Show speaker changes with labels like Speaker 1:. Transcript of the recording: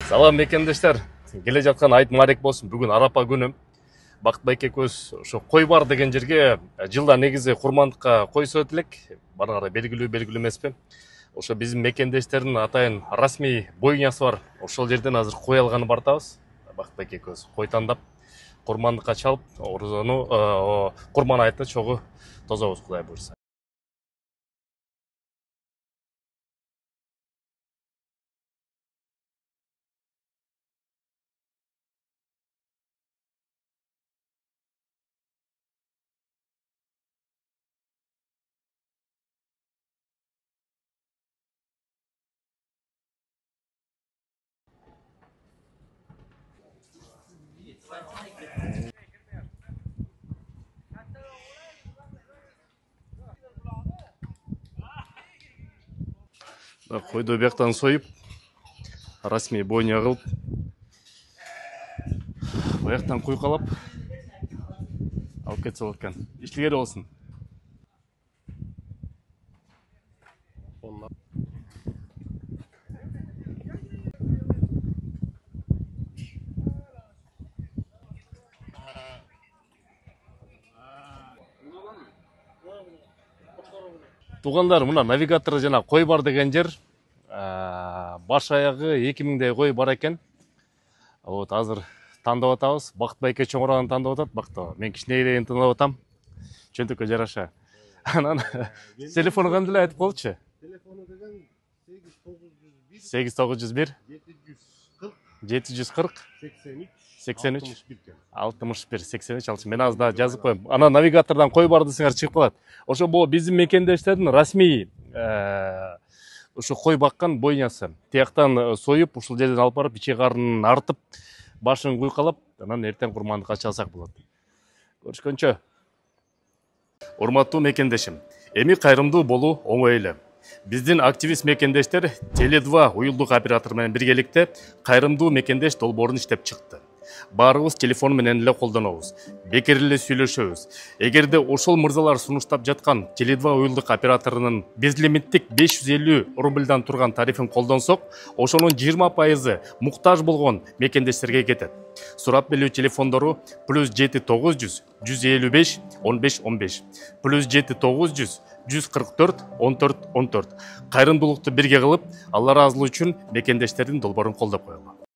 Speaker 1: Салам мекендештер, келе жатқан айт марек болсын. Бүгін арапа күнү. Бактыбай экөөбүз ошо кой бар деген жерге жылда негизи курмандыкка кой сойот элек. Бара кара белгилүү эмеспи. Ошо биздин мекендештердин атайын расмий бойнясы бар. Ошол жерден азыр кой алганы бартабыз. Бактыбай экөөбүз кой тандап, курмандыкка чалып, орузону курман айтына чогуу тозобуз, Кудай буйрса. Койду бияктан союп, расмий бойня кылып, бияктан куйкалап алып кетсе болот экен. Иштигери болсун. Туугандар, мына навигатор жана кой бар деген жер баш аягы 2000дей кой бар экен. Вот азыр тандап атабыз. Бактыбай эке чоңураны тандап атат. Бактыбай, мен кичинекейин тандап атам. Чөнтөккө жараша. Анан телефону кандай эле айтып койчу?
Speaker 2: Телефону деген
Speaker 1: 8901 740 83 61 83. Мен азыр да жазып коем. Ана навигатордан кой бар десеңер чыгып калат. Ошо бул биздин мекендештердин расмий ошо кой баккан бойнясы. Тияктан союп, ушул жерден алып барып, ичи карнын артып, башын куйкалап, анан эртең курмандыкка чалсак болот. Көрүшкөнчө. Урматтуу мекендешим, эми кайрымдуу болуу оңой эле. Биздин активист мекендештер Теле2 уюлдук оператор менен биргеликте кайрымдуу мекендеш долбоорун иштеп чыкты. Баарыбыз телефон менен эле колдонобуз. Бекер эле сүйлөшөбүз. Эгерде ошол мырзалар сунуштап жаткан Теле2 уюлдук операторунун безлимиттик 550 рубльдан турган тарифин колдонсок, ошонун 20% муктаж болгон мекендештерге кетет. Сурап билүү телефондору +7900 155 15 15 +7900 144 14 14. Кайрымдуулукту бирге кылып, Алла ыраазылыгы үчүн мекендештердин долбоорун колдоп коелу.